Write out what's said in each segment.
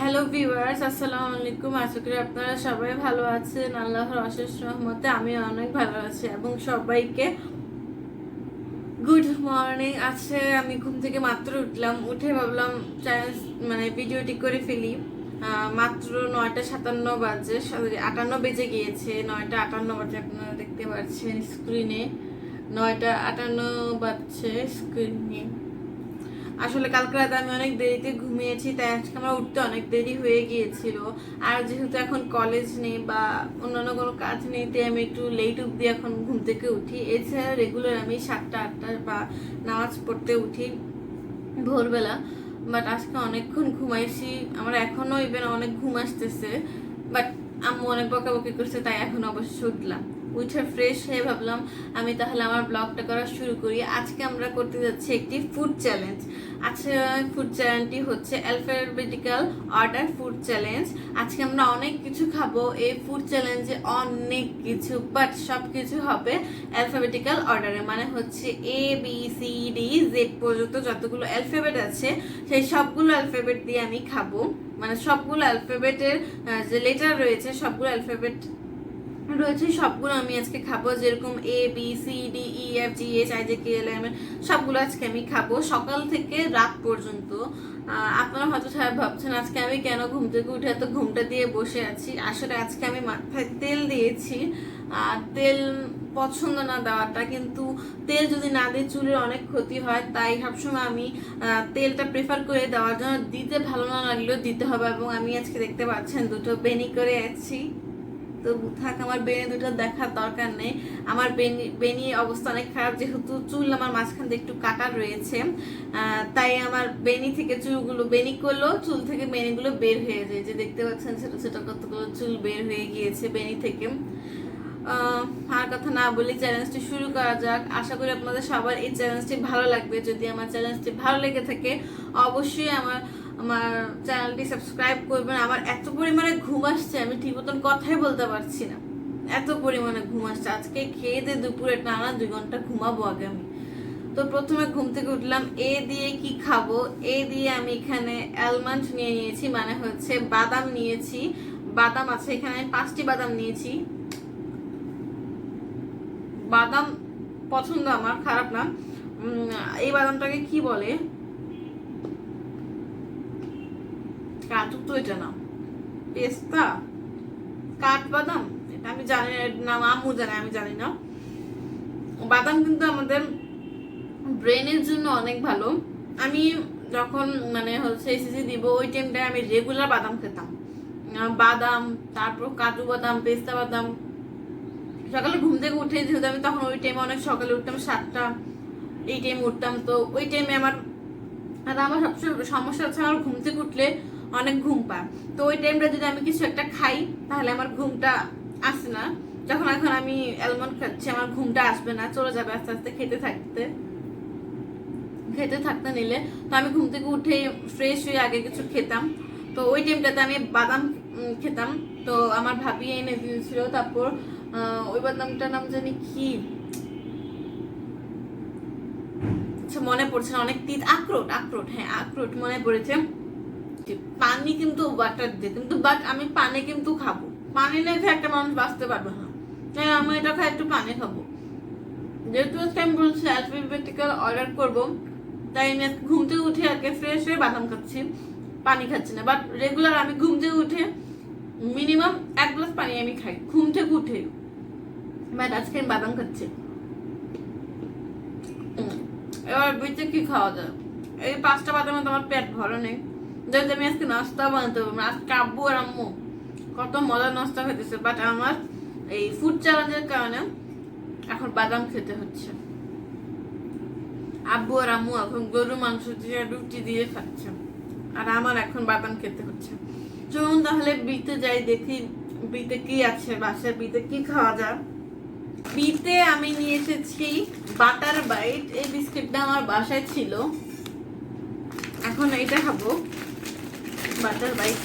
Hello viewers, আসসালামু আলাইকুম। আশা করি আপনারা সবাই ভালো আছেন। আল্লাহর অশেষ রহমতে আমি অনেক ভালো আছি এবং সবাইকে গুড মর্নিং। আজকে আমি ঘুম থেকে মাত্র উঠলাম, উঠে ভাবলাম চ্যালেঞ্জ ভিডিওটি করে ফেলি। মাত্র 9:57 বাজে, 58 বেজে গিয়েছে। 9:58 বাজে, আপনারা দেখতে পাচ্ছেন স্ক্রিনে 9:58 বাজছে স্ক্রিনে। আসলে কালকে রাতে আমি অনেক দেরিতে ঘুমিয়েছি, তাই আজকে আমার উঠতে অনেক দেরি হয়ে গিয়েছিল। আর যেহেতু এখন কলেজ নেই বা অন্যান্য কোনো কাজ নেই, তাই আমি একটু লেট অব্দি এখন ঘুম থেকে উঠি। এছাড়া রেগুলার আমি 7টা-8টা বা নামাজ পড়তে উঠি ভোরবেলা। বাট আজকে অনেকক্ষণ ঘুমাইছি, আমার এখনো ইভেন অনেক ঘুম আসতেছে। বাট আম্মু অনেক বকাবকি করছে, তাই এখন অবশ্য উঠলাম। উঠে ফ্রেশ হয়ে ভাবলাম আমি তাহলে আমার ব্লগটা করা শুরু করি। আজকে আমরা করতে যাচ্ছি একটি ফুড চ্যালেঞ্জ। আজকে ফুড চ্যালেঞ্জটি হচ্ছে অ্যালফাবেটিক্যাল অর্ডার ফুড চ্যালেঞ্জ। আজকে আমরা অনেক কিছু খাবো এই ফুড চ্যালেঞ্জে, অনেক কিছু, বাট সব কিছু হবে অ্যালফাবেটিক্যাল অর্ডারে। মানে হচ্ছে ABCD Z পর্যন্ত যতগুলো অ্যালফাবেট আছে সেই সবগুলো অ্যালফাবেট দিয়ে আমি খাবো। মানে সবগুলো অ্যালফাবেটের যে লেটার রয়েছে, সবগুলো অ্যালফাবেট রয়েছে, সবগুলো আমি আজকে খাবো। যেরকম ABCDEFGHIJKLM সবগুলো আজকে আমি খাবো সকাল থেকে রাত পর্যন্ত। আপনারা হয়তো সবাই ভাবছেন আজকে আমি কেন ঘুম থেকে উঠে এত ঘুমটা দিয়ে বসে আছি। আসলে আজকে আমি মাথায় তেল দিয়েছি। তেল পছন্দ না দেওয়াটা, কিন্তু তেল যদি না দিয়ে চুলের অনেক ক্ষতি হয়, তাই সবসময় আমি তেলটা প্রেফার করে দেওয়ার জন্য দিতে ভালো না লাগলেও দিতে হবে। এবং আমি আজকে দেখতে পাচ্ছেন দুটো বেনি করে আছি, তো থাক, আমার বেনি দুটো দেখার দরকার নেই। আমার বেনি অবস্থা অনেক খারাপ, যেহেতু চুল আমার মাঝখান দিয়ে একটু কাটা রয়েছে, তাই আমার বেনি থেকে চুলগুলো, বেনি করলেও চুল থেকে বেনিগুলো বের হয়ে যায়। যে দেখতে পাচ্ছেন ছোট ছোট কতগুলো চুল বের হয়ে গিয়েছে বেনি থেকে। আর কথা না বলি, চ্যালেঞ্জটি শুরু করা যাক। আশা করি আপনাদের সবার এই চ্যালেঞ্জটি ভালো লাগবে। যদি আমার চ্যালেঞ্জটি ভালো লেগে থাকে অবশ্যই আমার চ্যানেলটি সাবস্ক্রাইব করবেন। আমার এত পরিমাণে ঘুম আসছে, আমি ঠিক মতন কথাই বলতে পারছি না, এত পরিমাণে ঘুম আসছে। আজকে খেয়ে দিয়ে দুপুরে টানা 2 ঘন্টা ঘুমাবো আগে আমি। তো প্রথমে ঘুম থেকে উঠলাম, এ দিয়ে কি খাবো? এ দিয়ে আমি এখানে অ্যালমন্ড নিয়ে নিয়েছি, মানে হচ্ছে বাদাম নিয়েছি। বাদাম আছে এখানে, আমি 5টি বাদাম নিয়েছি। বাদাম পছন্দ আমার, খারাপ না। এই বাদামটাকে কি বলে? কাজু তো এটা না, পেস্তা, কাঠবাদাম, এটা আমি জানি না, আম্মু জানে, আমি জানি না। বাদাম কিন্তু আমাদের ব্রেনের জন্য অনেক ভালো। আমি যখন হচ্ছে এসএসসি দিব, ওই টাইমটায় আমি রেগুলার বাদাম খেতাম। বাদাম, তারপর কাজু বাদাম, পেস্তা বাদাম। সকালে ঘুম থেকে উঠে, যেহেতু আমি তখন ওই টাইমে অনেক সকালে উঠতাম, 7টা এই টাইমে উঠতাম, তো ওই টাইমে আমার সবসময় সমস্যা হচ্ছে আমার ঘুম থেকে উঠলে অনেক ঘুম পায়। তো ওই টাইমটা যদি আমি কিছু একটা খাই, তাহলে আমার ঘুমটা আসে না। যখন এখন আমি অ্যালমন্ড খাচ্ছি, আমার ঘুমটা আসবে না, চলে যাবে আস্তে আস্তে খেতে থাকতে নিলে। তো আমি ঘুম থেকে উঠে ফ্রেশ হয়ে আগে কিছু খেতাম। তো ওই টাইমটাতে আমি বাদাম খেতাম। তো আমার ভাবি এনে দিয়েছিল। তারপর ওই বাদামটার নাম জানি কি, মনে পড়ছে না, অনেক তিত, আখরোট, হ্যাঁ আখরোট মনে পড়েছে। পানি কিন্তু ওয়াটার দিয়ে, কিন্তু বাট আমি পানি কিন্তু খাবো। পানি না খেয়ে একটা মানুষ বাঁচতে পারবে না, তাই আমি এটা খাই, একটু পানি খাবো। যেহেতু আজকে আমি বলছি অ্যালফাবেটিক্যাল অর্ডার করবো, তাই আমি ঘুম থেকে উঠে আগে ফ্রেশ হয়ে বাদাম খাচ্ছি, পানি খাচ্ছি না। বাট রেগুলার আমি ঘুম থেকে উঠে মিনিমাম 1 গ্লাস পানি আমি খাই ঘুম থেকে উঠে। বাট আজকে আমি বাদাম খাচ্ছি। এবার বুঝতে কি খাওয়া যায়? এই 5টা বাদামে তো আমার পেট ভরে নেই, যেহেতু আমি আজকে নাস্তা বানাতে পারবো না। আজকে আব্বু আর আম্মু কত মজার নাস্তা খেতেছে, বাট আমার এই ফুড চ্যালেঞ্জের কারণে এখন বাদাম খেতে হচ্ছে। আব্বু আর আম্মু এখন গরু মাংস দিয়ে রুটি দিয়ে খাচ্ছে, আর আমার এখন বাদাম খেতে হচ্ছে। চলুন তাহলে বিতে যাই, দেখি বিতে কি আছে, বাসায় বিতে কি খাওয়া যায়। বিতে আমি নিয়ে এসেছি বাটার বাইট। এই বিস্কিটটা আমার বাসায় ছিল, এখন এইটা খাবো, বাটার বাইট।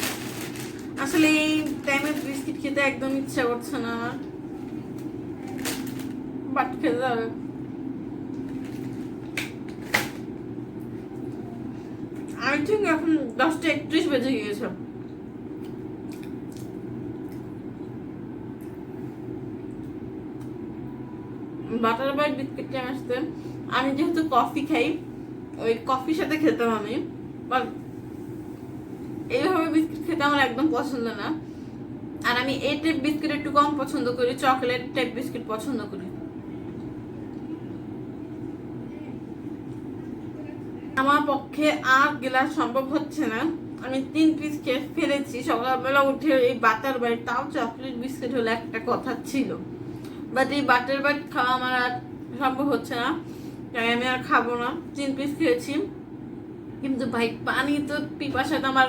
আসলে এই টাইমে বিস্কিট খেতে একদম ইচ্ছা করছে না আমার, বাট খেতে হবে। আই থিঙ্ক এখন 10টা 31 বেজে গিয়েছে। বাটার বাইট বিস্কিটটা আসতে আমি যেহেতু কফি খাই, ওই কফির সাথে খেতাম আমি, বাট এইভাবে বিস্কিট খেতে আমার একদম পছন্দ না। আর আমি এই টাইপ বিস্কিট একটু কম পছন্দ করি, চকলেট টাইপ বিস্কিট পছন্দ করি। আমার পক্ষে আর গেলা সম্ভব হচ্ছে না, আমি 3 পিস খেয়ে ফেলেছি। সকালবেলা উঠে এই বাটার বাইট, তাও চকলেট বিস্কিট হলে একটা কথা ছিল, বাট এই বাটার বাইট খাওয়া আমার আর সম্ভব হচ্ছে না, তাই আমি আর খাবো না। 3 পিস খেয়েছি, কিন্তু ভাই পানি তো পিপাসাতে আমার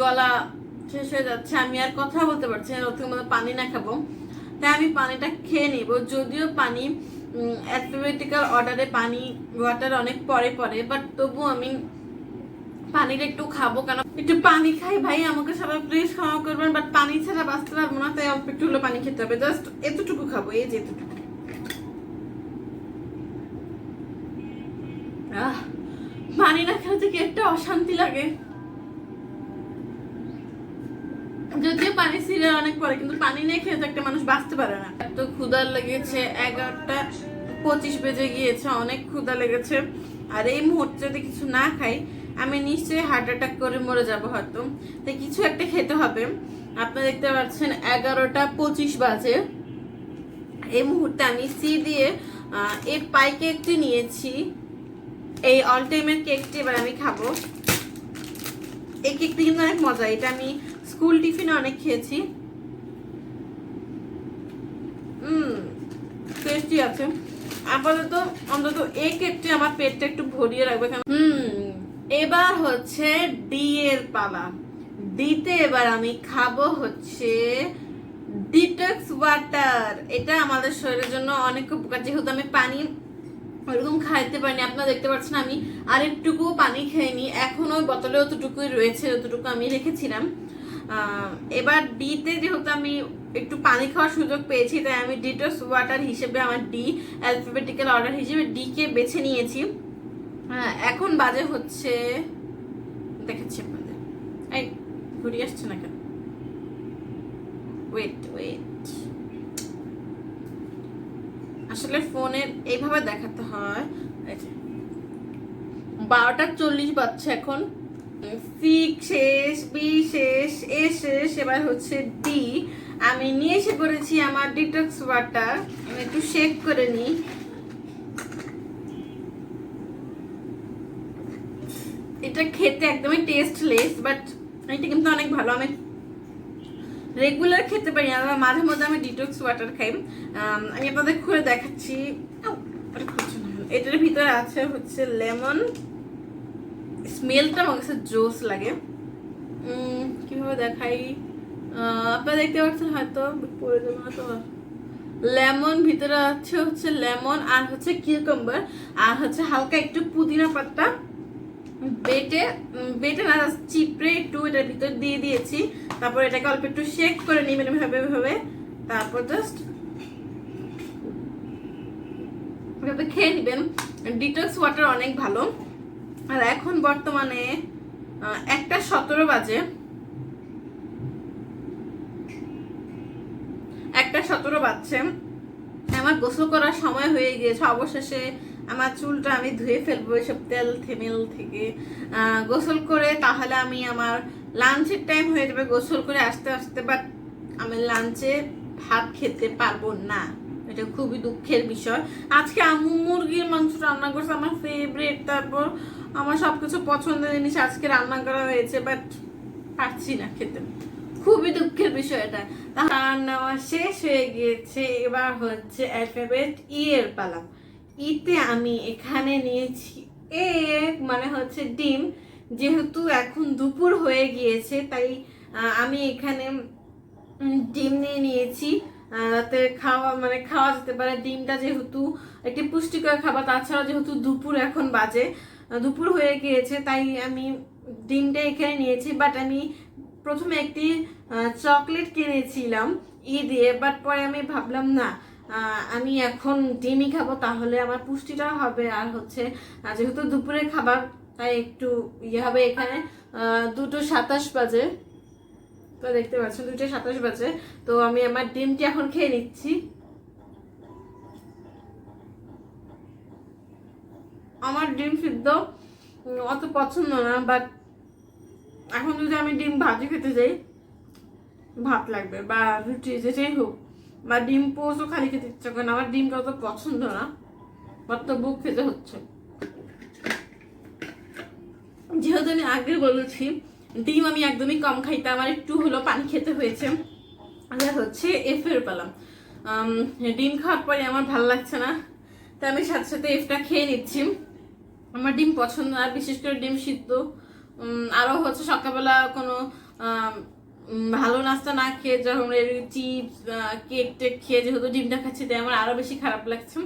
গলা শেষ হয়ে যাচ্ছে, আমি আর কথা বলতে পারছি না। ওর মধ্যে পানি না খাবো, তাই আমি পানিটা খেয়ে নিব। যদিও পানি অ্যালফাবেটিক্যাল অর্ডারে পানি ওয়াটার অনেক পরে পরে, বাট তবু আমি পানিটা একটু খাবো, কেন একটু পানি খাই ভাই। আমাকে সবাই প্লিজ ক্ষমা করবেন, বাট পানি ছাড়া বাঁচতে পারবো না, তাই অল্প একটু হলো পানি খেতে হবে। জাস্ট এতটুকু খাবো, এই যে এতটুকু। পানি না খেলে কি একটা অশান্তি লাগে। যদিও পানি সিরিয়াল অনেক পরে, কিন্তু পানি নিয়ে খেয়ে তো একটা মানুষ বাঁচতে পারে না। এত ক্ষুধা লেগেছে, 11টা 25 বেজে গিয়েছে, অনেক ক্ষুধা লেগেছে। আর এই মুহূর্তে যদি কিছু না খাই, আমি নিশ্চয়ই হার্ট অ্যাটাক করে মরে যাবো হয়তো। তাই কিছু একটা খেতে হবে। আপনারা দেখতে পাচ্ছেন 11টা 25 বাজে। এই মুহূর্তে আমি সি দিয়ে এই পাই কেকটি নিয়েছি, এই অল টাইমের কেকটি এবার আমি খাবো। এই কেকটি কিন্তু অনেক মজা, এটা আমি স্কুল টিফিনে অনেক খেয়েছি। টেস্টি আছে। আপাতত অন্তত এই কেকটি আমার পেটটা একটু ভরিয়ে রাখবে। এবার হচ্ছে ডি এর পালা। ডিতে এবার আমি খাবো হচ্ছে ডিটক্স ওয়াটার। এটা আমাদের শরীরের জন্য অনেক উপকার, যেহেতু আমি পানি ওইরকম খাইতে পারিনি। আপনারা দেখতে পাচ্ছেন আমি আরেকটুকু পানি খাইনি, এখনো ওই বোতলে অতটুকুই রয়েছে, অতটুকু আমি রেখেছিলাম। এবার ডিতে যেহেতু আমি একটু পানি খাওয়ার সুযোগ পেয়েছি, তাই আমি ডিটক্স ওয়াটার হিসেবে আমার ডি অ্যালফাবেটিক্যাল অর্ডার হিসেবে ডি কে বেছে নিয়েছি। এখন বাজে হচ্ছে, দেখাচ্ছি আপনাদের, এই ঘুরি আসছে না কেন, ওয়েট আসলে ফোনের এইভাবে দেখাতে হয়। 12টা 40 বাজছে এখন। সি শেষ, বি শেষ, এ শেষ, এবার হচ্ছে ডি। আমি নিয়ে এসে পড়েছি আমার ডিটক্স ওয়াটার। আমি একটু শেক করে নিই। এটা খেতে একদমই টেস্টলেস, বাট এটা কিন্তু অনেক ভালো। আমি রেগুলার খেতে পারি না, মাঝে মধ্যে আমি ডিটক্স ওয়াটার খাই। আমি আপনাদের খুলে দেখাচ্ছি। এটার ভিতরে আছে হচ্ছে লেমন। স্মেলটা আমার কাছে জোস লাগে। কিভাবে দেখাই, আপনারা দেখতে পাচ্ছেন হয়তো, পড়ে যাবে না তো। লেমন ভিতরে আছে হচ্ছে লেমন, আর হচ্ছে কিউকাম্বার, আর হচ্ছে হালকা একটু পুদিনা পাতা বেটে না চিপড়ে একটু এটার ভিতর দিয়ে দিয়েছি। তারপর এটাকে অল্প একটু শেক করে নিবেন এভাবে, তারপর জাস্ট এভাবে খেয়ে নিবেন। ডিটক্স ওয়াটার অনেক ভালো। আর এখন বর্তমানে 1টা 17 বাজে। 1টা 17 বাজছে। আমার গোসল করার সময় হয়ে গিয়েছে। অবশেষে আমার চুলটা আমি ধুয়ে ফেলবো এসব তেল থেমেল থেকে। গোসল করে তাহলে আমি আমার লাঞ্চের টাইম হয়ে যাবে গোসল করে আসতে আসতে, বাট আমি লাঞ্চে ভাত খেতে পারবো না, এটা খুবই দুঃখের বিষয়। আজকে আম্মু মুরগির মাংস রান্না করছে, আমার ফেভারিট, তারপর আমার সবকিছু পছন্দের জিনিস আজকে রান্না করা হয়েছে, বাট পারছি না খেতে, খুবই দুঃখের বিষয় এটা। রান্না শেষ হয়ে গিয়েছে, এবার হচ্ছে অ্যালফাবেট ই এর পালা। ইতে আমি এখানে নিয়েছি এগ, মানে হচ্ছে ডিম। যেহেতু এখন দুপুর হয়ে গিয়েছে, তাই আমি এখানে ডিম নিয়ে নিয়েছি, যাতে খাওয়া যেতে পারে। ডিমটা যেহেতু একটি পুষ্টিকর খাবার, তাছাড়া যেহেতু দুপুর এখন বাজে, দুপুর হয়ে গিয়েছে, তাই আমি ডিমটা এখানে নিয়েছি। বাট আমি প্রথমে একটি চকলেট কিনেছিলাম ই দিয়ে, বাট পরে আমি ভাবলাম না, আমি এখন ডিমই খাবো, তাহলে আমার পুষ্টিটাও হবে। আর হচ্ছে যেহেতু দুপুরের খাবার, তাই একটু ইয়ে হবে। এখানে 2টা 27 বাজে, তো দেখতে পাচ্ছেন 2টা 27 বাজে। তো আমি আমার ডিমটি এখন খেয়ে নিচ্ছি। আমার ডিম সিদ্ধ অত পছন্দ না, বাট এখন যদি আমি ডিম ভাজি খেতে যাই ভাত লাগবে বা রুটি যেটাই হোক, বা ডিম পোস্টও খালি খেতে ইচ্ছা করে না। আমার ডিমটা অত পছন্দ না, বাট তবুও খেতে হচ্ছে। যেহেতু আমি আগে বলেছি ডিম আমি একদমই কম খাইতে, আমার একটু হলো পানি খেতে হয়েছে। হচ্ছে এফের পেলাম, ডিম খাওয়ার পরে আমার ভালো লাগছে না, তাই আমি সাথে সাথে এফটা খেয়ে নিচ্ছি। আমার ডিম পছন্দ না, বিশেষ করে ডিম সিদ্ধ। আরও হচ্ছে সকালবেলা কোনো ভালো নাস্তা না খেয়ে যখন চিপস কেক টেক খেয়ে যেহেতু ডিমটা খাচ্ছি, তাই আমার আরও বেশি খারাপ লাগছে।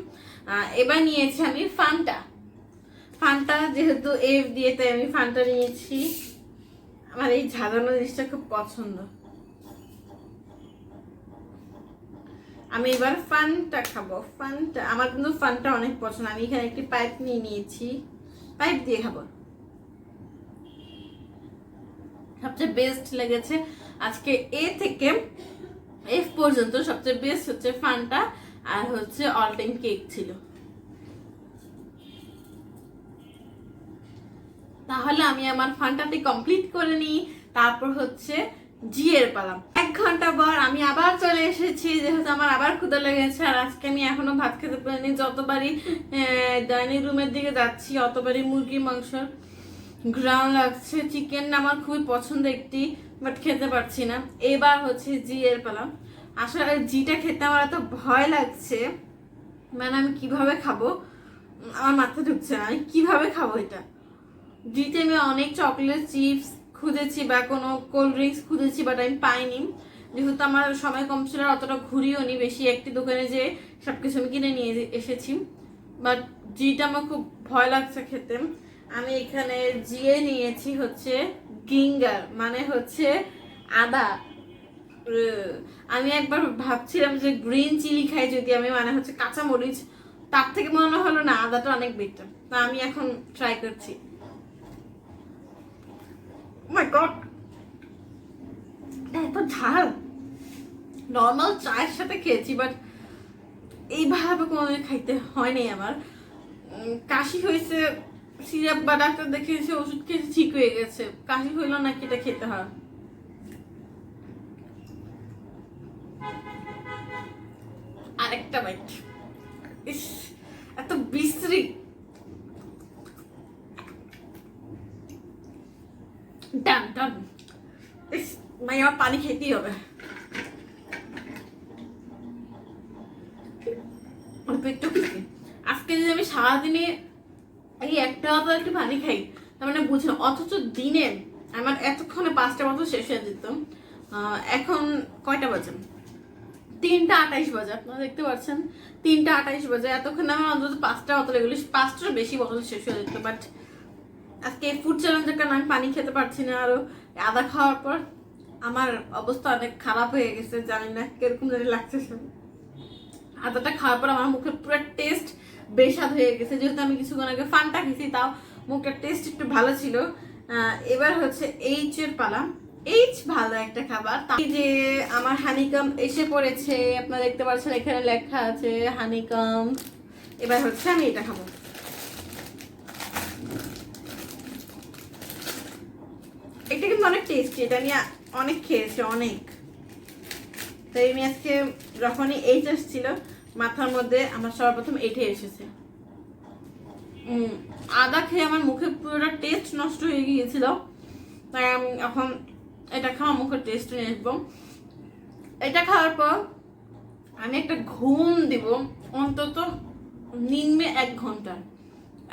এবার নিয়েছি আমি ফান্টা, যেহেতু এফ দিয়ে তাই আমি ফান্টা নিয়েছি। আমার এই ঝাঁঝানো জিনিসটা খুব পছন্দ। আমি এবার ফান্টা খাবো। ফান্টা আমার কিন্তু ফান্টা অনেক পছন্দ। আমি এখানে একটি পাইপ নিয়ে নিয়েছি, পাইপ দিয়ে খাবো। সবচেয়ে বেস্ট লেগেছে আজকে এ থেকে এফ পর্যন্ত, সবচেয়ে বেস্ট হচ্ছে ফান্টা আর হচ্ছে অল টাইম কেক ছিল। তাহলে আমি আমার ফান্টাটি কমপ্লিট করে নিই, তারপর হচ্ছে জি এর পালাম। 1 ঘন্টা পর আমি আবার চলে এসেছি, যেহেতু আমার আবার ক্ষুধা লেগেছে। আর আজকে আমি এখনো ভাত খেতে পারিনি। যতবারই ডাইনিং রুমের দিকে যাচ্ছি অতবারই মুরগির মাংস ঘ্রাণ লাগছে। চিকেন আমার খুবই পছন্দ একটি, বাট খেতে পারছি না। এবার হচ্ছে জি এর পালাম। আসলে জিটা খেতে আমার এত ভয় লাগছে, মানে আমি কিভাবে খাবো আমার মাথা ঢুকছে না, আমি কিভাবে খাবো এটা। জিতে আমি অনেক চকলেট চিপস খুঁজেছি বা কোনো কোল্ড ড্রিঙ্কস খুঁজেছি, বাট আমি পাইনি। যেহেতু আমার সময় কম ছিল, অতটা ঘুরিও নি বেশি, একটি দোকানে যে সবকিছু আমি কিনে নিয়ে এসেছি। বাট জিটা আমার খুব ভয় লাগছে খেতে। আমি এখানে জিয়ে নিয়েছি হচ্ছে গিঙ্গার, মানে হচ্ছে আদা। আমি একবার ভাবছিলাম যে গ্রিন চিলি খাই যদি আমি, মানে হচ্ছে কাঁচা মরিচ, তার থেকে মনে হলো না আদাটা অনেক বেটার। তা আমি এখন ট্রাই করছি। মাই গড, এত ঝাল। নর্মাল চায়ের সাথে খেয়েছি, বাট এইভাবে কোনোদিন খাইতে হয়নি আমার। কাশি হয়েছে, সিরাপ বা ডাক্তার দেখিয়েছে, ওষুধ খেয়েছে, ঠিক হয়ে গেছে। কাশি হইলো নাকি এটা খেতে হয়। আরেকটা বাইট। ইস, এত বিশ্রী। ডান ডান। ইস, ভাই আমার পানি খেতেই হবে। আজকে যদি আমি সারাদিনে এই একটা একটু পানি খাই, তার মানে বুঝেন, অথচ দিনে আমার এতক্ষণে 5টা বোতল শেষ হয়ে যেত। এখন কয়টা বাজে? 3টা 28 বাজে। আপনারা দেখতে পাচ্ছেন 3টা 28 বাজে। এতক্ষণ আমার অন্তত 5টা বোতল, এগুলি 5টার বেশি বোতল শেষ হয়ে যেত। বাট আজকে ফুড চ্যালেঞ্জের কারণে আমি পানি খেতে পারছি না। আরো আদা খাওয়ার পর আমার অবস্থা অনেক খারাপ হয়ে গেছে, জানি না কিরকম জানি লাগছে। আদাটা খাওয়ার পর আমার মুখের পুরো টেস্ট বেস্বাদ হয়ে গেছে। যেহেতু আমি কিছুক্ষণ আগে ফান্টা খেয়েছি, তাও মুখের টেস্ট একটু ভালো ছিল। এবার হচ্ছে এইচ এর পালা। এইচ ভালো একটা খাবার। এই যে আমার হানিকাম এসে পড়েছে, আপনারা দেখতে পাচ্ছেন এখানে লেখা আছে হানিকাম। এবার হচ্ছে আমি এটা খাবো। এটা কিন্তু অনেক টেস্টি, এটা আমি অনেক খেয়েছি, অনেক। তাই আমি আজকে যখনই এইচ আসছিল মাথার মধ্যে, আমার সর্বপ্রথম এইটাই এসেছে। আদা খেয়ে আমার মুখে পুরোটা টেস্ট নষ্ট হয়ে গিয়েছিল, তাই আমি এখন এটা খাওয়া মুখের টেস্ট নিয়ে আসবো। এটা খাওয়ার পর আমি একটা ঘুম দিব অন্তত নিম্নে 1 ঘন্টা।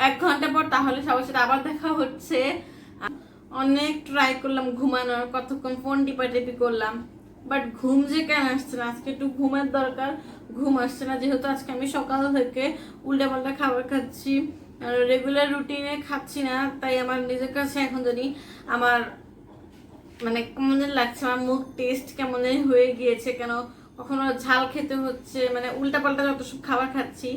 1 ঘন্টা পর তাহলে সবার সাথে আবার দেখা হচ্ছে। অনেক ট্রাই করলাম ঘুমানোর, কতক্ষণ ফোন টিপাটিপি করলাম, বাট ঘুম যে কেন আসছে না। আজকে একটু ঘুমের দরকার, ঘুম আসছে না। যেহেতু আজকে আমি সকাল থেকে উল্টাপাল্টা খাবার খাচ্ছি, রেগুলার রুটিনে খাচ্ছি না, তাই আমার নিজের কাছে এখন জানি আমার মানে কেমন লাগছে, আমার মুখ টেস্ট কেমন হয়ে গিয়েছে। কেন কখনো ঝাল খেতে হচ্ছে, মানে উল্টাপাল্টা যত সব খাবার খাচ্ছি।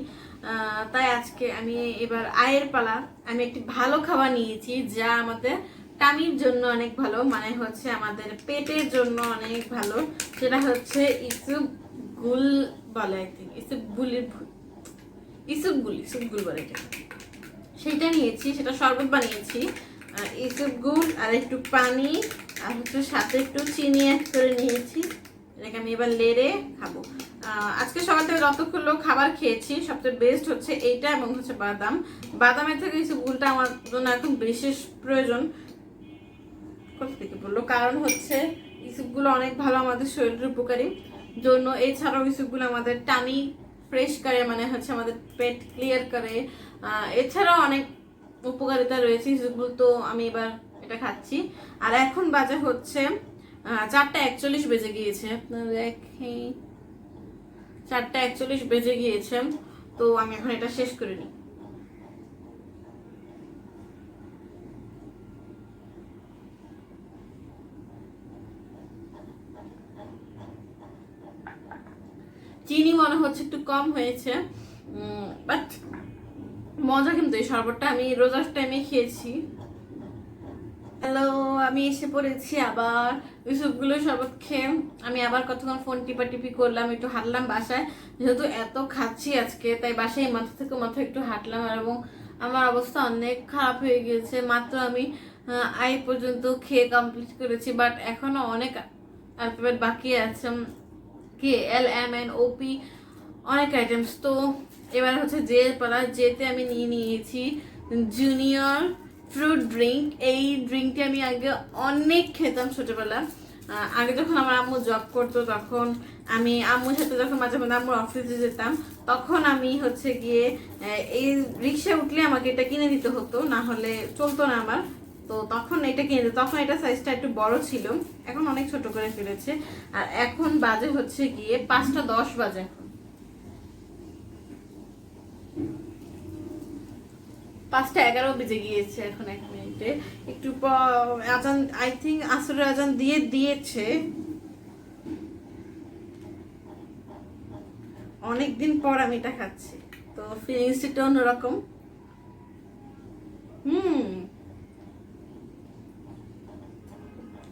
তাই আজকে আমি এবার আয়ের পালা। আমি একটি ভালো খাবার নিয়েছি যা আমাদের টামির জন্য অনেক ভালো, মানে হচ্ছে আমাদের পেটের জন্য অনেক ভালো। সেটা হচ্ছে ইসুপগুল বলে, আই থিঙ্ক ইসুপগুল বলে এটা। সেটা নিয়েছি, সেটা শরবত বানিয়েছি। ইসবগুল আর একটু পানি আর হচ্ছে সাথে একটু চিনি অ্যাড করে নিয়েছি। এটাকে আমি এবার লেড়ে খাবো। আজকে সকাল থেকে যতগুলো খাবার খেয়েছি সবচেয়ে বেস্ট হচ্ছে এইটা এবং হচ্ছে বাদাম। বাদামের থেকে ইসবগুলটা আমার জন্য এখন বিশেষ প্রয়োজন। কোথা থেকে বললো? কারণ হচ্ছে ইসবগুলো অনেক ভালো আমাদের শরীরের উপকারী জন্য। এছাড়াও ইসবগুলো আমাদের টানি ফ্রেশ করে, মানে হচ্ছে আমাদের পেট ক্লিয়ার করে। এছাড়াও অনেক উপকারিতা রয়েছে ইসবগুল। তো আমি এবার এটা খাচ্ছি। আর এখন বাজে হচ্ছে 4:41 বেজে গিয়েছে। আপনারা দেখেন 4:41 বেজে গিয়েছে। তো আমি এখন এটা শেষ করে নিই। চিনি মনে হচ্ছে একটু কম হয়েছে, বাট মজা কিন্তু এই শরবতটা আমি রোজার টাইমে খেয়েছি। হ্যালো, আমি এসে পড়েছি আবার সবগুলো শরবত খেয়ে। আমি আবার কতক্ষণ ফোন টিপি করলাম, একটু হাঁটলাম বাসায়, যেহেতু এত খাচ্ছি আজকে তাই বাসায় মাথা থেকে মাথা একটু হাঁটলাম। এবং আমার অবস্থা অনেক খারাপ হয়ে গিয়েছে। মাত্র আমি আই পর্যন্ত খেয়ে কমপ্লিট করেছি, বাট এখনো অনেক অ্যালফাবেট বাকি আছে, KLMNOP অনেক আইটেমস। তো এবার হচ্ছে জে পালা, জেতে আমি নিয়ে নিয়েছি জুনিয়র ফ্রুট ড্রিঙ্ক। এই ড্রিঙ্কটি আমি আগে অনেক খেতাম ছোটবেলা। আগে যখন আমার আম্মু জব করতো তখন আমি আম্মুর সাথে যখন মাঝে মাঝে আম্মুর অফিসে যেতাম তখন আমি হচ্ছে গিয়ে এই রিক্সা উঠলে আমাকে এটা কিনে দিতে হতো, না হলে চলতো না আমার। তো তখন এটা কিনে দিত, তখন এটা সাইজটা একটু বড় ছিল, এখন অনেক ছোট করে ফেলেছে। আর এখন বাজে হচ্ছে গিয়ে 5:10 বাজে। 5:11 বেজে গিয়েছে এখন 1 মিনিটে। একটু আজান, আই থিঙ্ক আসরের আজান দিয়েছে। অনেকদিন পর আমি এটা খাচ্ছি, তো ফিলিংসটা একটু অন্যরকম।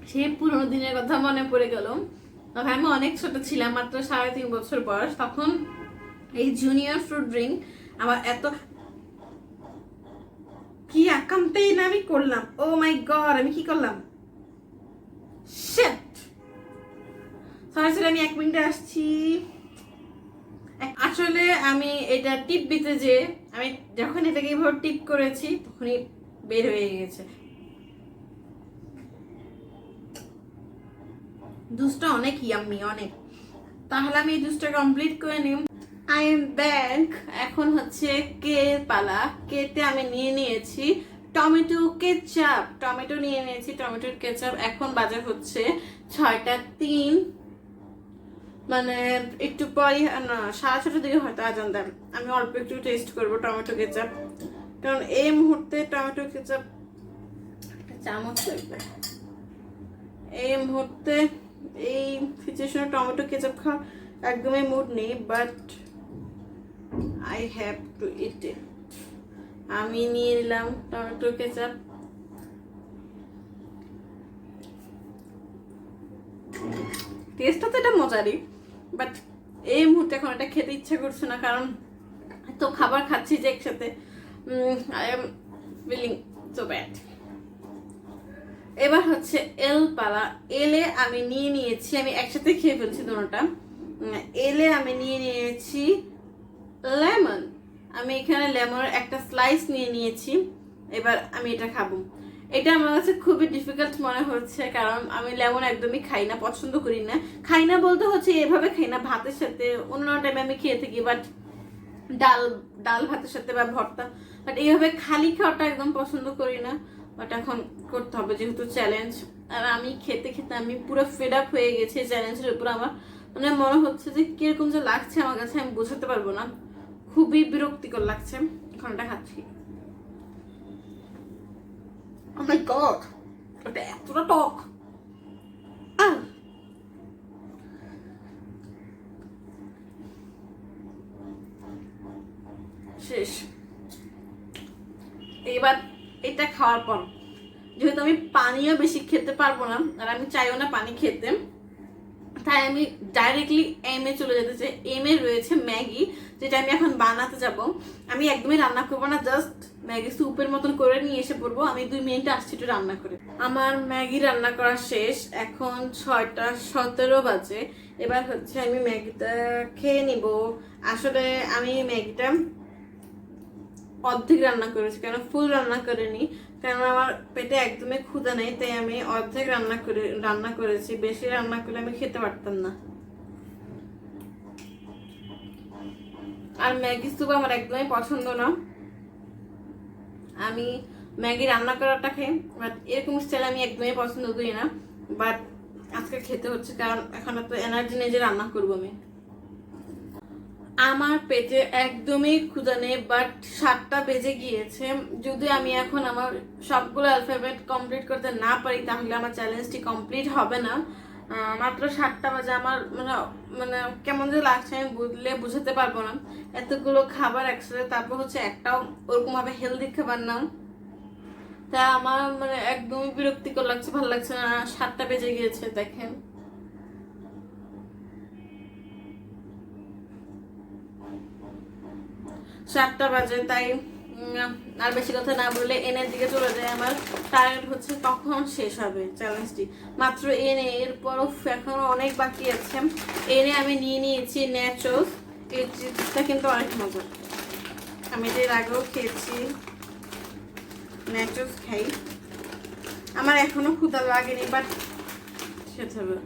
সেই পুরোনো দিনের কথা মনে পড়ে গেল। তখন আমি অনেক ছোট ছিলাম, মাত্র 3.5 বছর বয়স। তখন এই জুনিয়র ফ্রুট ড্রিঙ্ক আমার এত কি আকামটাই না আমি করলাম। ও মাই গড, আমি কি করলাম? শিট, সরি আমি 1 মিনিটে আসছি। আসলে আমি এটা টিপ দিতে যে আমি যখন এটাকে এইভাবে টিপ করেছি তখনই বের হয়ে গেছে। জুসটা অনেক ইয়াম্মি, অনেক। তাহলে আমি এই জুসটা কমপ্লিট করে নিই। I am back. এখন হচ্ছে কে পালা। কেতে আমি নিয়ে নিয়েছি টমেটো কেচাপ। টমেটো নিয়ে নিয়েছি, টমেটোর কেচাপ। এখন বাজে হচ্ছে 6:03, মানে একটু পরই না 6:30 দিকে হয়তো আজান দেন। আমি অল্প একটু টেস্ট করবো টমেটো কেচাপ, কারণ এই মুহূর্তে টমেটো কেচাপ একটা চামচ লাগবে। এই মুহূর্তে এই সিচুয়েশনে টমেটো কেচাপ খাওয়ার একদমই মুড নেই, বাট আই হ্যাভ টু ইট ইট। আমি নিয়ে নিলাম টমেটো কেচাপ। টেস্টটা তো এটা মজারই, বাট এই মুহূর্তে এখন এটা খেতে ইচ্ছা করছে না, কারণ তো খাবার খাচ্ছি যে একসাথে। I am feeling so bad. এবার হচ্ছে এল পালা। এলে আমি নিয়ে নিয়েছি, আমি একসাথে খেয়ে ফেলছি দুটোটা। এলে আমি নিয়ে নিয়েছি লেমন। আমি এখানে লেমনের একটা স্লাইস নিয়ে নিয়েছি। এবার আমি এটা খাবো। এটা আমার কাছে খুবই ডিফিকাল্ট মনে হচ্ছে, কারণ আমি লেমন একদমই খাই না, পছন্দ করি না। খাই না বলতে হচ্ছে এভাবে খাই না, ভাতের সাথে অন্য টাইমে আমি খেয়ে থাকি, বাট ডাল ভাতের সাথে বা ভর্তা, বাট এইভাবে খালি খাওয়াটা একদম পছন্দ করি না। বাট এখন করতে হবে যেহেতু চ্যালেঞ্জ। আর আমি খেতে খেতে আমি পুরো ফেড আপ হয়ে গেছি চ্যালেঞ্জের উপর। আমার মানে মনে হচ্ছে যে কিরকম যে লাগছে আমার কাছে আমি বোঝাতে পারবো না, খুবই বিরক্তিকর লাগছে। এখন এটা খাচ্ছি। Oh my god, এটা এতটা টক। শেষ। এবার এটা খাওয়ার পর যেহেতু আমি পানিও বেশি খেতে পারবো না, আর আমি চাইও না পানি খেতে, তাই আমি ডাইরেক্টলি এম এ চলে যেতে চাই। এম এ রয়েছে ম্যাগি, যেটা আমি এখন বানাতে যাব। আমি একদমই রান্না করবো না, জাস্ট ম্যাগি স্যুপের মতন করে নিয়ে এসে পড়বো। আমি 2 মিনিটে আসছি একটু রান্না করে। আমার ম্যাগি রান্না করা শেষ, এখন 6টা 17 বাজে। এবার হচ্ছে আমি ম্যাগিটা খেয়ে নিব। আসলে আমি ম্যাগিটা অর্ধেক রান্না করেছি, কেন ফুল রান্না করিনি, কারণ আমার পেটে একদমই ক্ষুধা নেই, তাই আমি অর্ধেক রান্না করেছি। বেশি রান্না করলে আমি খেতে পারতাম না। আর ম্যাগি স্যুপ আমার একদমই পছন্দ না। আমি ম্যাগি রান্না করাটা খাই, বাট এরকম স্টাইল আমি একদমই পছন্দ করি না। বাট আজকে খেতে হচ্ছে, কারণ এখন এত এনার্জি নেই যে রান্না করবো আমি। আমার পেটে একদমই ক্ষুধা নেই, বাট 7টা বেজে গিয়েছে। যদি আমি এখন আমার সবগুলো অ্যালফাবেট কমপ্লিট করতে না পারি, তাহলে আমার চ্যালেঞ্জটি কমপ্লিট হবে না। মাত্র 7টা বাজে। আমার মানে মানে কেমন যে লাগছে আমি বুঝাতে পারবো না। এতগুলো খাবার একসাথে, তারপর হচ্ছে একটাও ওরকমভাবে হেলদি খাবার না, তা আমার মানে একদমই বিরক্তিকর লাগছে, ভালো লাগছে না। 7টা বেজে গিয়েছে, দেখেন। 7টা বাজে, তাই আর বেশি কথা না বলে এনের দিকে চলে যায়। আমার টার্গেট হচ্ছে কখন শেষ হবে চ্যালেঞ্জটি। মাত্র এনে, এরপরও এখনো অনেক বাকি আছে। এনে আমি নিয়ে নিয়েছি ন্যাচোস। এই চিপসটা কিন্তু অনেক মজা, আমি এর আগেও খেয়েছি। ন্যাচোস খাই, আমার এখনো ক্ষুধা লাগেনি, বাট খেতে হবে।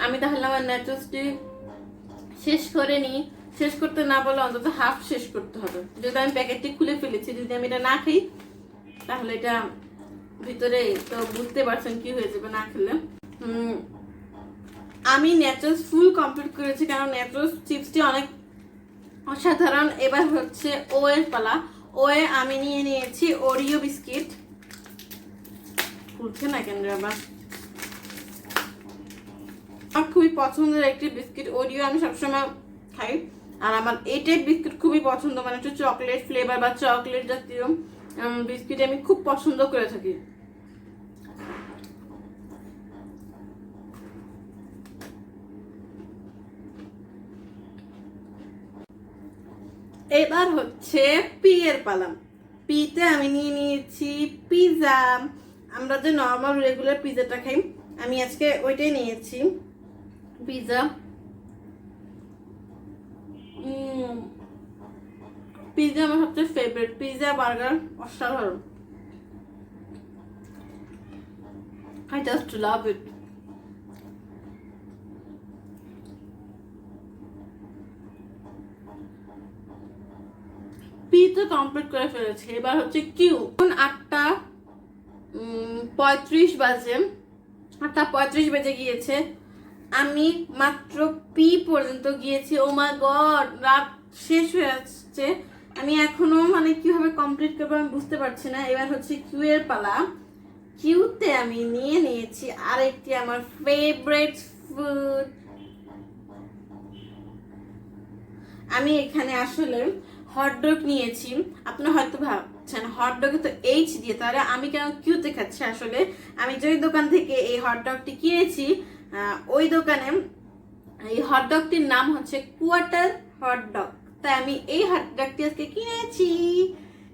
আমি তাহলে আমার ন্যাচোসটি শেষ করে নিই। শেষ করতে না বলে অন্তত হাফ শেষ করতে হবে। যদি আমি প্যাকেটটি খুলে ফেলেছি, যদি আমি এটা না খাই, তাহলে এটা ভিতরে তো বুঝতে পারছেন কি হয়ে যাবে না খেলে। আমি ন্যাচোস ফুল কমপ্লিট করেছি, কারণ ন্যাচোস চিপসটি অনেক অসাধারণ। এবার হচ্ছে ও এর পালা। ও এ আমি নিয়ে নিয়েছি ওরিও বিস্কিট। খুলছে না কেন আবার? আমার খুবই পছন্দের একটি বিস্কিট ওরিও, আমি সবসময় খাই। আর আমার এই টাইপ বিস্কিট খুবই পছন্দ, মানে একটু চকলেট ফ্লেভার বা চকলেট জাতীয় বিস্কিট আমি খুব পছন্দ করে থাকি। এবার হচ্ছে পি এর পালা। পিতে আমি নিয়ে নিয়েছি পিৎজা। আমরা যে নর্মাল রেগুলার পিৎজাটা খাই, আমি আজকে ওইটাই নিয়েছি, পিৎজা। পিৎজা আমার সবচেয়ে ফেভারিট। পিৎজা বার্গার অসাধারণ, I just love it. P তো কমপ্লিট করে ফেলেছি। এবার হচ্ছে কিউ। 8টা 35 বাজে, 8টা 35 বেজে গিয়েছে। আমি মাত্র পি পর্যন্ত গিয়েছি। ও মাই গড, রাত শেষ হয়ে আসছে। আমি এখনো মানে কিভাবে কমপ্লিট করবো আমি বুঝতে পারছি না। এবার হচ্ছে কিউ এর পালা। কিউতে আমি নিয়ে নিয়েছি আরেকটি আমার ফেভারিট ফুড। আমি এখানে আসলে হটডগ নিয়েছি। আপনারা হয়তো ভাবছেন হটডগে তো এইচ দিয়ে, তাহলে আমি কেন কিউতে খাচ্ছি? আসলে আমি যে দোকান থেকে এই হটডগটি কিনেছি, ওই দোকানে এই হটডগটির নাম হচ্ছে কোয়ার্টার হটডগ, তাই আমি এই হটডগটি আজকে কিনেছি।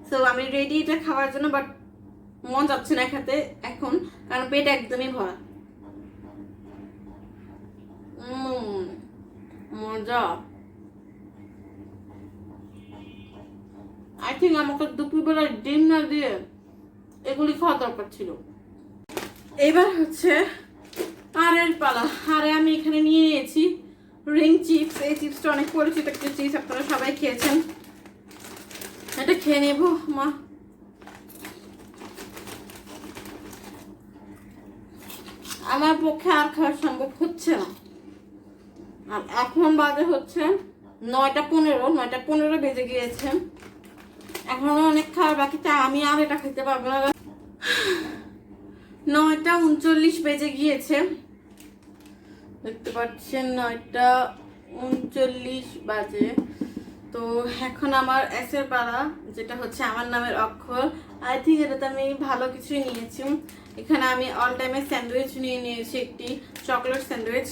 সো আমি রেডি এটা খাওয়ার জন্য, বাট মন যাচ্ছে না খেতে এখন, কারণ পেট একদমই ভরা। মজা। আই থিঙ্ক আমাকে দুপুরবেলায় ডিম না দিয়ে এগুলি খাওয়া দরকার ছিল। এবার হচ্ছে আরের পালা। আরে আমি এখানে নিয়ে নিয়েছি রিং চিপস। এই চিপসটা অনেক পরিচিত একটা চিপস, আপনারা সবাই খেয়েছেন। এটা খেয়ে নেবো মা। আমার পক্ষে আর খাওয়া সম্ভব হচ্ছে না। আর এখন বাজে হচ্ছে 9টা 15, 9টা 15 বেজে গিয়েছে। এখনো অনেক খাওয়ার বাকি, তা আমি আর এটা খেতে পারবো না। 9টা 39 বেজে গিয়েছে, দেখতে পাচ্ছেন 9টা 39 বাজে। তো এখন আমার এসের পালা, যেটা হচ্ছে আমার নামের অক্ষর। আই থিঙ্ক এটাতে আমি ভালো কিছুই নিয়েছি। এখানে আমি অল টাইমের স্যান্ডউইচ নিয়ে নিয়েছি, একটি চকলেট স্যান্ডউইচ।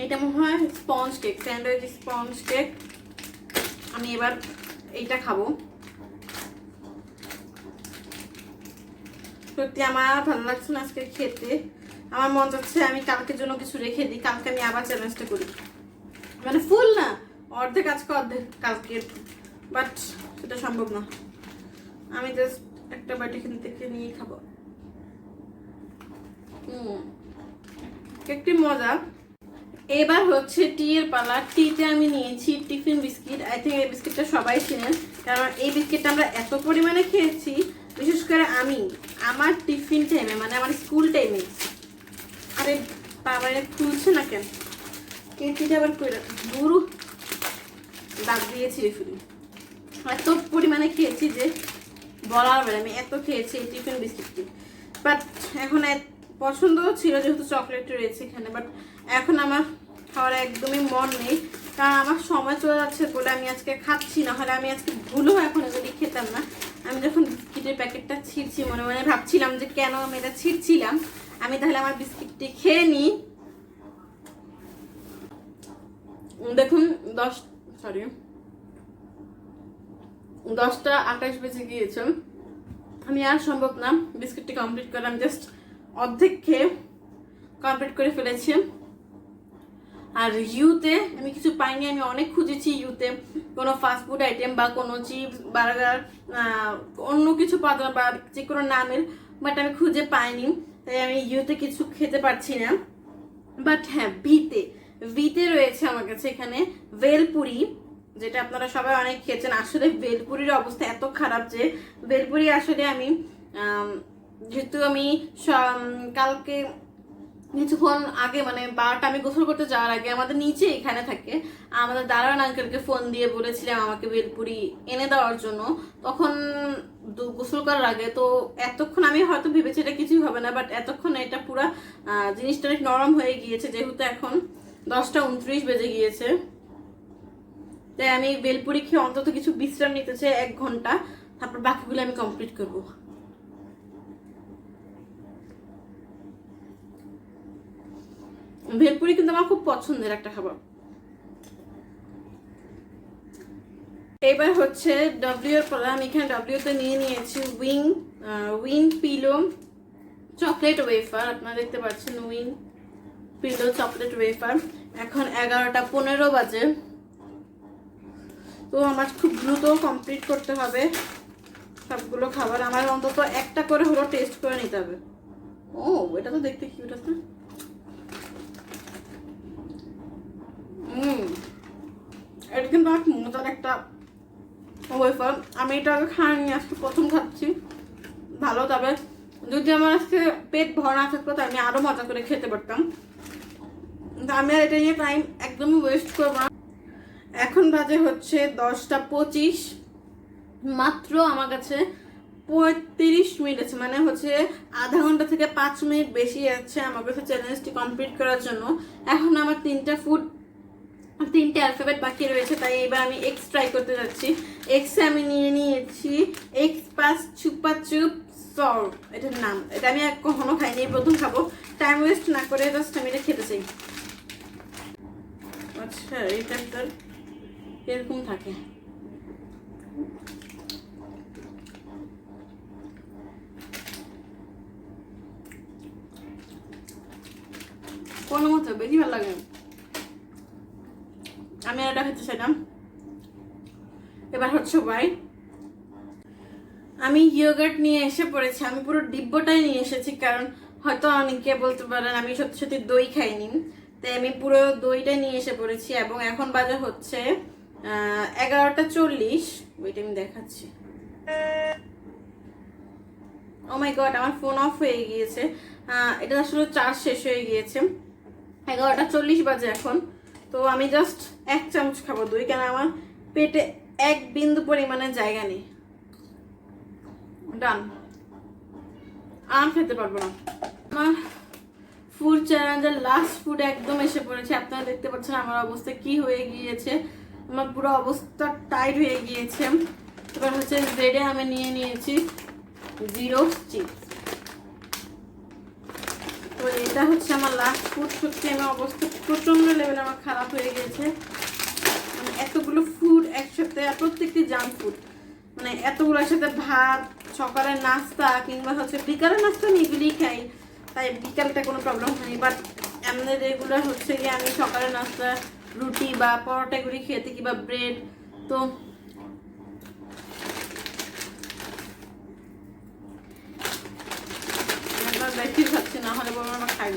এটা মনে হয় sponge cake, sandwich sponge cake. আমি এবার এইটা খাবো। সত্যি আমার ভালো লাগছে না আজকে খেতে। আমার মন চাচ্ছে আমি কালকের জন্য কিছু রেখে দিই, কালকে আমি আবার চ্যালেঞ্জটা করি, মানে ফুল না, অর্ধেক আজকে অর্ধেক কালকে, বাট সেটা সম্ভব না। আমি জাস্ট একটা বাটি এখান থেকে নিয়ে খাবো। একটি মজা। এবার হচ্ছে টি এর পালা। টিতে আমি নিয়েছি টিফিন বিস্কিট। আই থিঙ্ক এই বিস্কিটটা সবাই চেনেন, কারণ এই বিস্কিটটা আমরা এত পরিমাণে খেয়েছি, বিশেষ করে আমি আমার টিফিন টাইমে, মানে আমার স্কুল টাইমে। আরে বাবারে খুলছে না কেন, কেটিটা আবার কই রাখা, গুরু দাগ দিয়েছি রেফুরি। এত পরিমাণে খেয়েছি যে বলার বেলা, আমি এত খেয়েছি এই টিফিন বিস্কিটটি। বাট এখন পছন্দ ছিল যেহেতু চকলেট রয়েছে এখানে, বাট এখন আমার খাওয়ার একদমই মন নেই, কারণ আমার সময় চলে যাচ্ছে বলে আমি আজকে খাচ্ছি। না হলে আমি আজকে ভুলেও এখন এগুলি খেতাম না। আমি যখন বিস্কিটের প্যাকেটটা ছিঁড়ছি মনে মনে ভাবছিলাম যে কেন আমি এটা ছিঁড়ছিলাম, আমি তাহলে আমার বিস্কিটটি খেয়ে নিই। দেখুন 10:28 বেজে গিয়েছে। আমি আর সম্ভব না বিস্কিটটি কমপ্লিট করে, আমি জাস্ট অর্ধেক খেয়ে কমপ্লিট করে ফেলেছি। আর ইউতে আমি কিছু পাইনি, আমি অনেক খুঁজেছি ইউতে কোনো ফাস্টফুড আইটেম বা কোনো চিপস বার্গার অন্য কিছু পাওয়া বা যে কোনো নামের, বাট আমি খুঁজে পাইনি, তাই আমি ইউতে কিছু খেতে পারছি না। বাট হ্যাঁ, ভিতে রয়েছে আমার কাছে এখানে ভেলপুরি, যেটা আপনারা সবাই অনেক খেয়েছেন। আসলে ভেলপুরির অবস্থা এত খারাপ যে ভেলপুরি আসলে আমি যেহেতু আমি কালকে কিছুক্ষণ আগে, মানে 12টা আমি গোসল করতে যাওয়ার আগে আমাদের নিচে এখানে থাকে, আমাদের দারোয়ান আঙ্কেলকে ফোন দিয়ে বলেছিলাম আমাকে ভেলপুরি এনে দেওয়ার জন্য, তখন গোসল করার আগে। তো এতক্ষণ আমি হয়তো ভেবেছি এটা কিছুই হবে না, বাট এতক্ষণ এটা পুরো জিনিসটা অনেক নরম হয়ে গিয়েছে, যেহেতু এখন 10:29 বেজে গিয়েছে। তাই আমি ভেলপুরি খেয়ে অন্তত কিছু বিশ্রাম নিতে চাই 1 ঘন্টা, তারপর বাকিগুলো আমি কমপ্লিট করবো। ভেলপুরি কিন্তু আমার খুব পছন্দের একটা খাবার। এবার হচ্ছে ডব্লিউ এর পরে আমি এখানে ডব্লিউতে নিয়ে নিয়েছি উইং পিলো চকলেট ওয়েফার। আপনারা দেখতে পাচ্ছেন উইং পিলো চকলেট ওয়েফার। এখন 11:15 বাজে, তো আমার খুব দ্রুত কমপ্লিট করতে হবে সবগুলো খাবার। আমার অন্তত একটা করে হলো টেস্ট করে নিতে হবে। ও এটা তো দেখতে কিউট আছে। এটা কিন্তু অনেক মজার একটা ওয়েফার। আমি এটা আগে খাইনি, আজকে প্রথম খাচ্ছি। ভালো, তবে যদি আমার আজকে পেট ভরা না থাকতো তাই আমি আরো মজা করে খেতে পারতাম। আমি আর এটা নিয়ে টাইম একদমই ওয়েস্ট করবো না। এখন বাজে হচ্ছে 10:25, মাত্র আমার কাছে 35 মিনিট আছে, মানে হচ্ছে আধা ঘন্টা থেকে 5 মিনিট বেশি আছে আমার কাছে চ্যালেঞ্জটি কমপ্লিট করার জন্য। এখন আমার 3টে অ্যালফাবেট বাকি রয়েছে, তাই এবার আমি এক্স ট্রাই করতে যাচ্ছি। এক্স আমি নিয়ে নিয়েছি এক্স পাস চুপা চুপ সল্ট, এটার নাম। এটা আমি কখনো খাইনি, প্রথম খাবো। টাইম ওয়েস্ট না করে জাস্ট আমি এটা খেতে চাই। আচ্ছা, এটা একটা এরকম থাকে। কোনো মতো বেশি ভালো লাগে, আমি এটা খেতে চাইলাম। এবার হচ্ছে ওয়াইন। আমি ইয়োগার্ট নিয়ে এসে পড়েছি, আমি পুরো ডিব্বটাই নিয়ে এসেছি, কারণ হয়তো অনেকে বলতে পারেন আমি সত্যি সত্যি দই খাইনি, তাই আমি পুরো দইটা নিয়ে এসে পড়েছি। এবং এখন বাজে হচ্ছে 11:40। ওইটা আমি দেখাচ্ছি। ও মাই গড, আমার ফোন অফ হয়ে গিয়েছে। এটা আসলে চার্জ শেষ হয়ে গিয়েছে। 11:40 বাজে এখন। তো আমি জাস্ট 1 চামচ খাবো দই, কেন আমার পেটে 1 বিন্দু পরিমাণে জায়গা নেই। ডান, আর খেতে পারবো না। আমার ফুড চ্যালেঞ্জের লাস্ট ফুড একদম এসে পড়েছে। আপনারা দেখতে পাচ্ছেন আমার অবস্থা কি হয়ে গিয়েছে, আমার পুরো অবস্থা টাইট হয়ে গিয়েছে। এবার হচ্ছে জেডে আমি নিয়ে নিয়েছি জিরো চিপস। এটা হচ্ছে আমার লাস্ট ফুড। সত্যি আমার অবস্থা প্রচণ্ড লেভেল আমার খারাপ হয়ে গেছে। মানে এতগুলো ফুড একসাথে, প্রত্যেকটি জাঙ্ক ফুড, মানে এতগুলোর সাথে ভাত, সকালের নাস্তা কিংবা হচ্ছে বিকালের নাস্তা আমি এগুলিই খাই, তাই বিকালটা কোনো প্রবলেম হয়নি। বাট এমনি রেগুলার হচ্ছে গিয়ে আমি সকালের নাস্তা রুটি বা পরোটা এগুলি খেয়ে থাকি বা ব্রেড। তো বেশি খাচ্ছি, না হলে বলবো আমার খাই।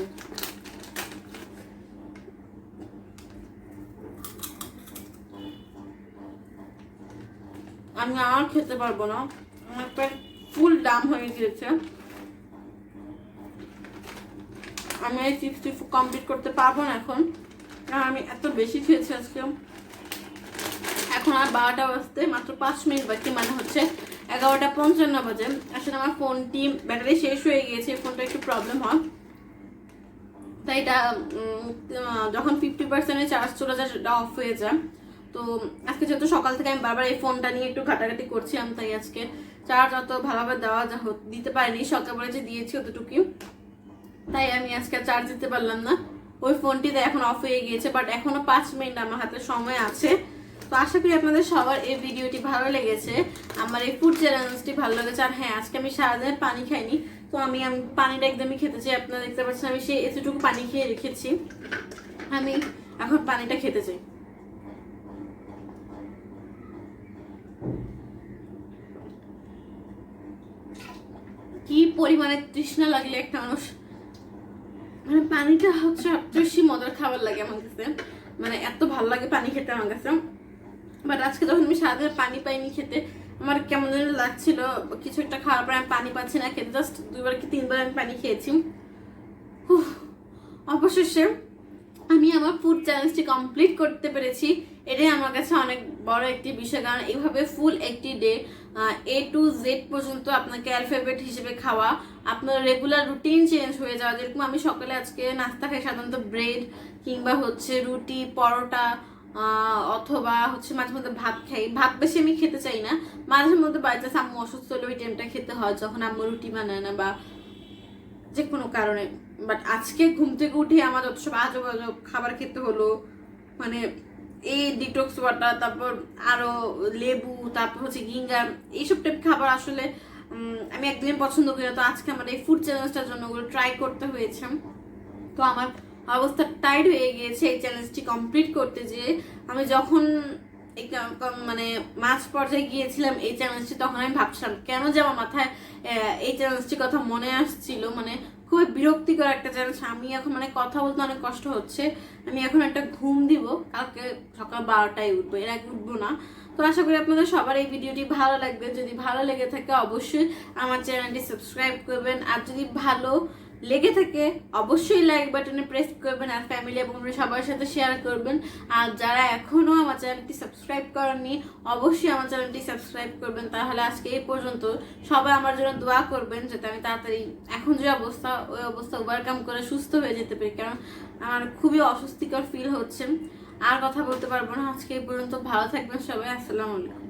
আমি আর খেতে পারবো না, আমার পেট ফুল দাম হয়ে গিয়েছে। আমি এই চিপসটি কমপ্লিট করতে পারবো না এখন, কারণ আমি এত বেশি খেয়েছি আজকে। এখন আর 12টা বাজতে মাত্র 5 মিনিট বাকি, মানে হচ্ছে 11:55 বাজে। আসলে আমার ফোনটি ব্যাটারি শেষ হয়ে গিয়েছে, ফোনটা একটু প্রবলেম হয়, তাই এটা যখন 50% চার্জ চলে যায় সেটা অফ হয়ে যায়। তো আজকে যেহেতু সকাল থেকে আমি বারবার এই ফোনটা নিয়ে একটু ঘাটাঘাটি করছিলাম, তাই আজকে চার্জ অত ভালোভাবে দিতে পারিনি। সকালবেলা যে দিয়েছি অতটুকু, তাই আমি আজকে চার্জ দিতে পারলাম না। ওই ফোনটিতে এখন অফ হয়ে গিয়েছে, বাট এখনো 5 মিনিট আমার হাতে সময় আছে। তো আশা করি আপনাদের সবার এই ভিডিওটি ভালো লেগেছে, আমার এই ফুড চ্যালেঞ্জটি ভালো লেগেছে। আর হ্যাঁ, আজকে আমি সারাদিন পানি খাইনি, তো আমি পানিটা একদমই খেতে চাই। আপনারা দেখতে পাচ্ছেন আমি সেই এতটুকু পানি খেয়ে রেখেছি, আমি এখন পানিটা খেতে চাই। কি পরিমাণে তৃষ্ণা লাগলে একটা মানুষ, মানে পানিটা হচ্ছে বেশি মজার খাবার লাগে আমার কাছে, মানে এত ভালো লাগে পানি খেতে আমার কাছে। বাট আজকে যখন আমি সারাদিন পানি পাইনি খেতে, আমার কেমন যেন লাগছিল, কিছু একটা খাওয়ার পরে আমি পানি পাচ্ছি না খেতে। জাস্ট 2বার কি 3বার আমি পানি খেয়েছি। অবশেষে আমি আমার ফুড চ্যালেঞ্জটি কমপ্লিট করতে পেরেছি, এটাই আমার কাছে অনেক বড় একটি বিষয়। কারণ এইভাবে ফুল একটি ডে A to Z পর্যন্ত আপনাকে অ্যালফাবেট হিসেবে খাওয়া, আপনার রেগুলার রুটিন চেঞ্জ হয়ে যাওয়া। যেরকম আমি সকালে আজকে নাস্তা খাই সাধারণত ব্রেড কিংবা হচ্ছে রুটি, পরোটা, অথবা হচ্ছে মাঝে মধ্যে ভাত খাই। ভাত বেশি আমি খেতে চাই না, মাঝে মধ্যে বাড়িতে আম্মু অসুস্থ হলে ওই টাইমটা খেতে হয়, যখন আম্মু রুটি বানায় না বা যে কোনো কারণে। বাট আজকে ঘুম থেকে উঠে আমার যত সব আজব আজব খাবার খেতে হলো, মানে এই ডিটক্স ওয়াটার, তারপর আরো লেবু, তারপর হচ্ছে গিঙ্গার, এইসব টাইপ খাবার আসলে আমি একদিনে পছন্দ করি না। তো আজকে আমার এই ফুড চ্যালেঞ্জটার জন্য ওগুলো ট্রাই করতে হয়েছে। তো আমার অবস্থা টাইট হয়ে গিয়েছে এই চ্যালেঞ্জটি কমপ্লিট করতে যেয়ে। আমি যখন মানে মাঝ পর্যায়ে গিয়েছিলাম এই চ্যালেঞ্জটি, তখন আমি ভাবছিলাম কেন যে আমার মাথায় এই চ্যালেঞ্জটির কথা মনে আসছিল। মানে খুবই বিরক্তিকর একটা চ্যালেঞ্জ। আমি এখন মানে কথা বলতে অনেক কষ্ট হচ্ছে। আমি এখন একটা ঘুম দিব, কালকে সকাল 12টায় উঠবো, এর আগে উঠবো না। তো আশা করি আপনাদের সবার এই ভিডিওটি ভালো লাগবে। যদি ভালো লেগে থাকে অবশ্যই আমার চ্যানেলটি সাবস্ক্রাইব করবেন, আর যদি ভালো লেগে থাকে অবশ্যই লাইক বাটনে প্রেস করবেন, আর ফ্যামিলি এবং সবার সাথে শেয়ার করবেন। আর যারা এখনো আমার চ্যানেলটি সাবস্ক্রাইব করেননি অবশ্যই আমার চ্যানেলটি সাবস্ক্রাইব করবেন। তাহলে আজকে এই পর্যন্ত, সবাই আমার জন্য দোয়া করবেন যাতে আমি তাড়াতাড়ি এখন যে অবস্থা ওই অবস্থা ওভারকাম করে সুস্থ হয়ে যেতে পারি, কারণ আমার খুবই অস্বস্তিকর ফিল হচ্ছে। আর কথা বলতে পারবো না। আজকে এই পর্যন্ত, ভালো থাকবেন সবাই, আসসালামু আলাইকুম।